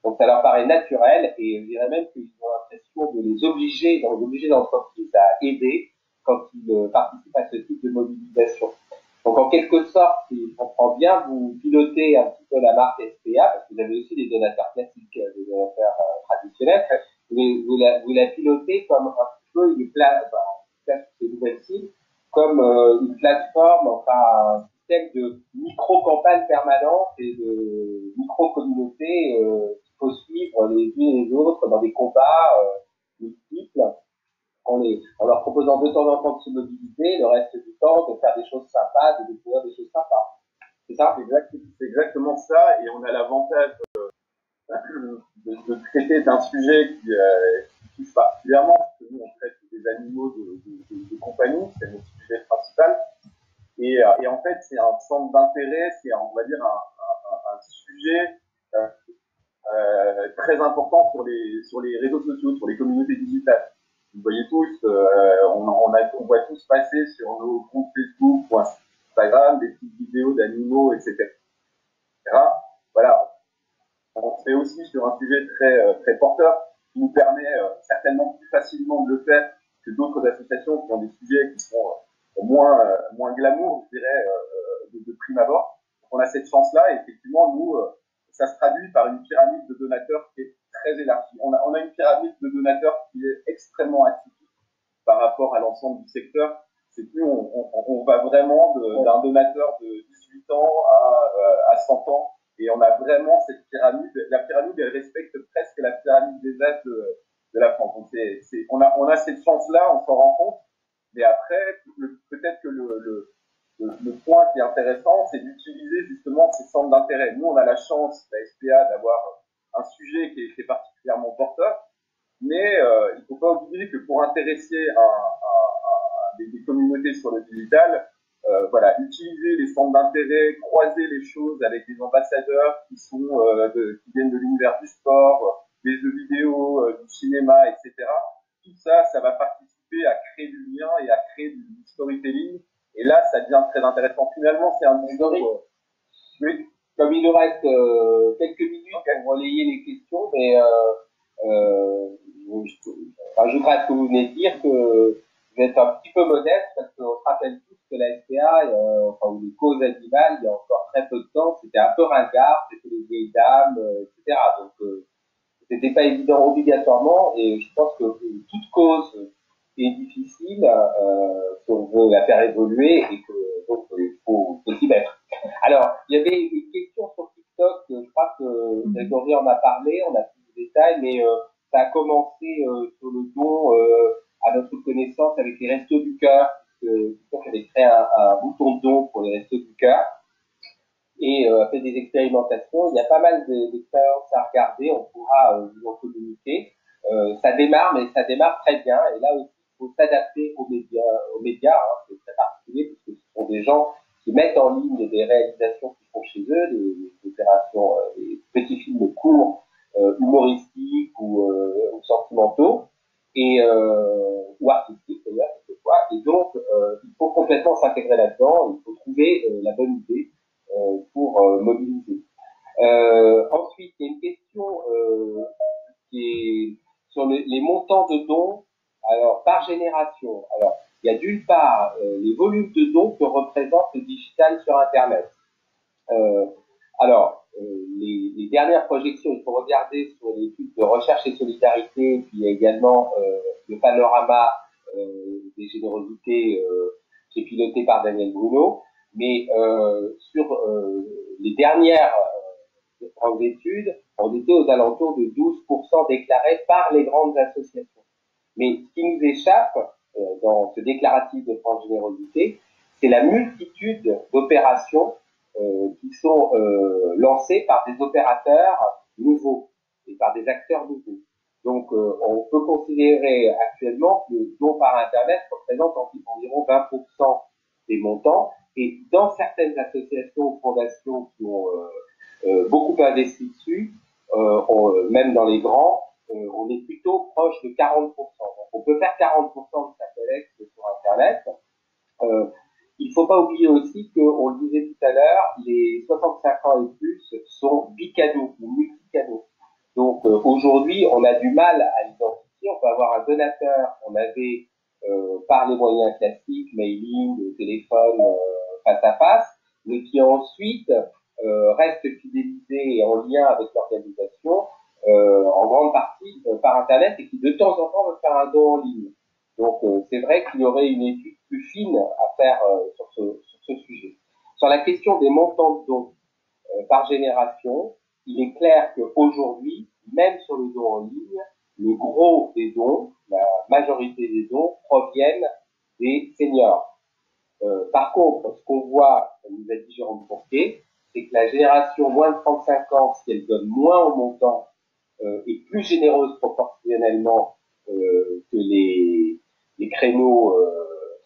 Donc ça leur paraît naturel, et je dirais même qu'ils ont l'impression de les obliger l'entreprise à aider quand ils participent à ce type de mobilisation. Donc en quelque sorte, si je comprends bien, vous pilotez un petit peu la marque SPA, parce que vous avez aussi des donateurs classiques, des donateurs traditionnels, mais vous la pilotez comme un petit peu une comme une plateforme, enfin un système de micro-campagne permanente et de micro-communautés qu'il faut suivre les unes et les autres dans des combats multiples, en leur proposant de temps en temps de se mobiliser, le reste du temps de faire des choses sympas, de découvrir des choses sympas. C'est ça?
C'est exactement ça, et on a l'avantage de traiter d'un sujet qui touche particulièrement, parce que nous on traite des animaux de compagnie, c'est notre sujet principal, et en fait c'est un centre d'intérêt, c'est on va dire un sujet très important sur les réseaux sociaux, sur les communautés digitales. Vous voyez tous, on voit tous passer sur nos comptes Facebook ou Instagram des petites vidéos d'animaux, etc. Voilà. On se fait aussi sur un sujet très porteur, qui nous permet certainement plus facilement de le faire que d'autres associations qui ont des sujets qui sont moins glamour, je dirais, de prime abord. Donc on a cette chance-là, et effectivement, nous, ça se traduit par une pyramide de donateurs qui est très élargie. On a une pyramide de donateurs qui est extrêmement atypique par rapport à l'ensemble du secteur. C'est plus on va vraiment d'un donateur de 18 ans à 100 ans, et on a vraiment cette pyramide. La pyramide, elle respecte presque la pyramide des âges de la France. Donc on a cette chance-là, on s'en rend compte. Mais après, peut-être que le point qui est intéressant, c'est d'utiliser justement ces centres d'intérêt. Nous, on a la chance, la SPA, d'avoir un sujet qui est particulièrement porteur, mais il ne faut pas oublier que pour intéresser des communautés sur le digital, voilà, utiliser les centres d'intérêt, croiser les choses avec des ambassadeurs qui viennent de l'univers du sport, des jeux vidéo, du cinéma, etc. Tout ça, ça va participer à créer du lien et à créer du storytelling. Et là, ça devient très intéressant. Finalement, c'est un discours.
Oui. Comme il nous reste quelques minutes pour relayer les questions, mais je rajouterai à ce que vous venez de dire que vous êtes un petit peu modeste, parce qu'on se rappelle tous que la SPA, ou les causes animales, il y a encore très peu de temps, c'était un peu ringard, c'était les vieilles dames, etc. Donc c'était pas évident obligatoirement, et je pense que toute cause est difficile si on veut la faire évoluer, et que donc il faut s'y mettre. Alors, il y avait une question sur TikTok, je crois que Grégory en a parlé, on a plus de détails, mais ça a commencé sur le don à notre connaissance avec les Restos du Cœur, puisque avait créé un bouton de don pour les Restos du Cœur, et a fait des expérimentations. Il y a pas mal d'expériences à regarder, on pourra vous en communiquer. Ça démarre, mais ça démarre très bien, et là aussi, il faut s'adapter aux médias, hein, c'est très particulier, puisque ce sont des gens qui mettent en ligne des réalisations qu'ils font chez eux, des opérations, des petits films courts, humoristiques ou sentimentaux, et ou artistiques d'ailleurs quelquefois. Et donc, il faut complètement s'intégrer là-dedans. Il faut trouver la bonne idée pour mobiliser. Ensuite, il y a une question qui est sur les montants de dons. Alors, par génération. Alors, il y a d'une part les volumes de dons que représente le digital sur Internet. Les dernières projections, il faut regarder sur l'étude de recherche et solidarité, puis il y a également le panorama des générosités qui est piloté par Daniel Bruno, mais sur les dernières grandes études, on était aux alentours de 12% déclarés par les grandes associations. Mais ce qui nous échappe dans ce déclaratif de France Générosité, c'est la multitude d'opérations qui sont lancées par des opérateurs nouveaux et par des acteurs nouveaux. Donc, on peut considérer actuellement que le don par Internet représente environ 20% des montants, et dans certaines associations ou fondations qui ont beaucoup investi dessus, même dans les grands, on est plutôt proche de 40%. Donc, on peut faire 40% de sa collecte sur Internet. Il ne faut pas oublier aussi qu'on le disait tout à l'heure, les 65 ans et plus sont bicanaux ou multicanaux. Donc aujourd'hui, on a du mal à l'identifier. On peut avoir un donateur, on avait par les moyens classiques, mailing, téléphone, face à face, mais qui ensuite reste fidélisé et en lien avec l'organisation, en grande partie par Internet, et qui de temps en temps veut faire un don en ligne. Donc c'est vrai qu'il y aurait une étude plus fine à faire sur ce sujet. Sur la question des montants de dons par génération, il est clair qu'aujourd'hui, même sur le don en ligne, le gros des dons, la majorité des dons, proviennent des seniors. Par contre, ce qu'on voit, comme nous a dit Jérôme Fourquet, c'est que la génération moins de 35 ans, si elle donne moins au montant, est plus généreuse proportionnellement que les créneaux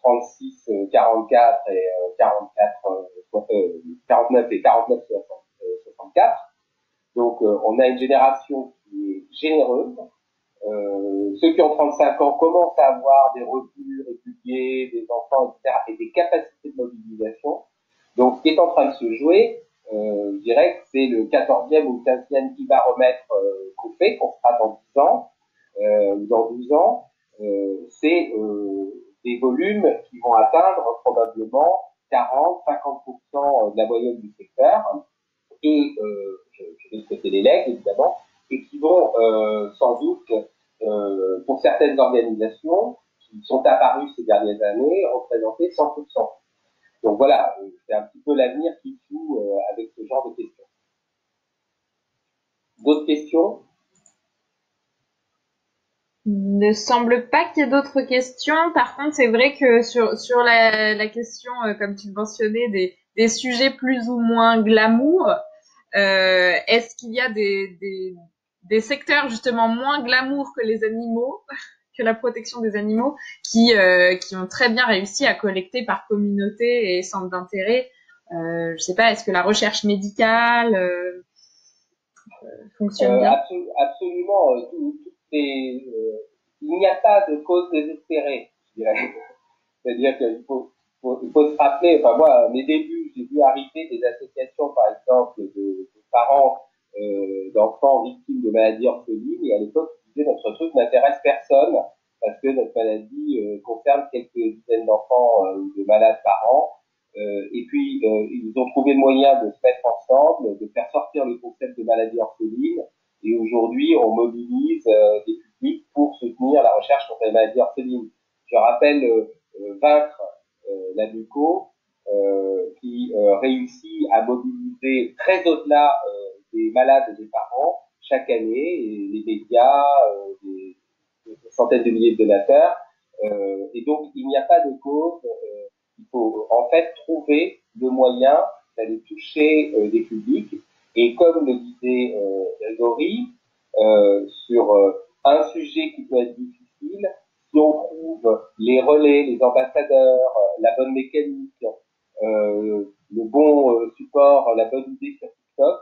36, 44 et 49 et 49, 64. Donc, on a une génération qui est généreuse. Ceux qui ont 35 ans commencent à avoir des revenus réguliers, des enfants, etc., et des capacités de mobilisation. Donc, ce qui est en train de se jouer, je dirais que c'est le 14e ou le 15e baromètre qu'on fait, qu'on fera dans 10 ans, ou dans 12 ans. C'est des volumes qui vont atteindre probablement 40-50% de la moyenne du secteur. Et je vais souhaiter les legs, évidemment, et qui vont sans doute, pour certaines organisations qui sont apparues ces dernières années, représenter 100%. Donc voilà, c'est un petit peu l'avenir qui joue avec ce genre de questions. D'autres questions?
Il ne semble pas qu'il y ait d'autres questions. Par contre, c'est vrai que sur la question, comme tu le mentionnais, des sujets plus ou moins glamour, est-ce qu'il y a des secteurs justement moins glamour que les animaux, que la protection des animaux, qui ont très bien réussi à collecter par communauté et centre d'intérêt? Je sais pas, est-ce que la recherche médicale fonctionne bien?
Absolument. Il n'y a pas de cause désespérée, je dirais. C'est-à-dire qu'il faut se rappeler, enfin moi, à mes débuts, j'ai vu arriver des associations, par exemple, de parents d'enfants victimes de maladies orphelines, et à l'époque, ils disaient notre truc n'intéresse personne, parce que notre maladie concerne quelques dizaines d'enfants ou de malades par an. Et puis, ils ont trouvé le moyen de se mettre ensemble, de faire sortir le concept de maladie orpheline, et aujourd'hui, on mobilise des publics pour soutenir la recherche contre les maladies orphelines. Je rappelle Vaincre la muco, qui réussit à mobiliser très au-delà des malades et des parents chaque année, et les médias, des centaines de milliers de donateurs. Et donc, il n'y a pas de cause. Il faut en fait trouver le moyen d'aller toucher des publics. Et comme le disait Grégory, sur un sujet qui peut être difficile, si on trouve les relais, les ambassadeurs, la bonne mécanique, le bon support, la bonne idée sur TikTok,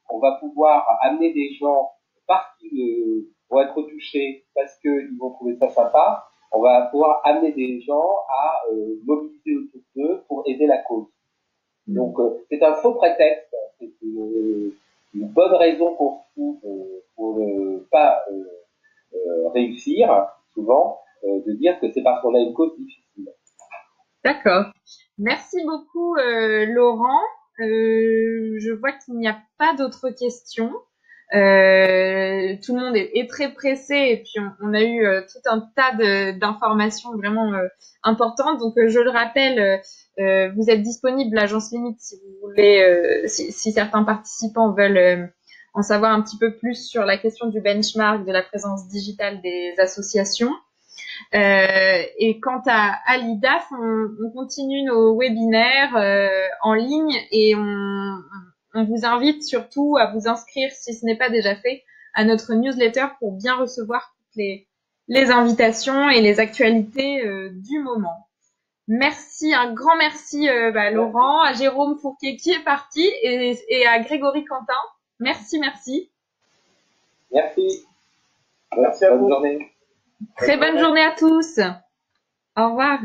on va pouvoir amener des gens parce qu'ils vont être touchés, parce qu'ils vont trouver ça sympa. On va pouvoir amener des gens à mobiliser autour d'eux pour aider la cause. Donc c'est un faux prétexte, c'est une bonne raison qu'on se trouve pour ne pas réussir, souvent, de dire que c'est parce qu'on a une cause difficile.
D'accord. Merci beaucoup, Laurent. Je vois qu'il n'y a pas d'autres questions. Tout le monde est très pressé et puis on a eu tout un tas d'informations vraiment importantes. Donc je le rappelle, vous êtes disponible l'agence Limite si vous voulez, si certains participants veulent en savoir un petit peu plus sur la question du benchmark de la présence digitale des associations. Et quant à l'IDAF, on continue nos webinaires en ligne et on vous invite surtout à vous inscrire, si ce n'est pas déjà fait, à notre newsletter pour bien recevoir toutes les invitations et les actualités du moment. Merci, un grand merci Laurent, à Jérôme Fourquet qui est parti et à Grégory Quentin. Merci.
Merci. Merci à vous. Bonne journée.
Très bonne journée à tous. Au revoir.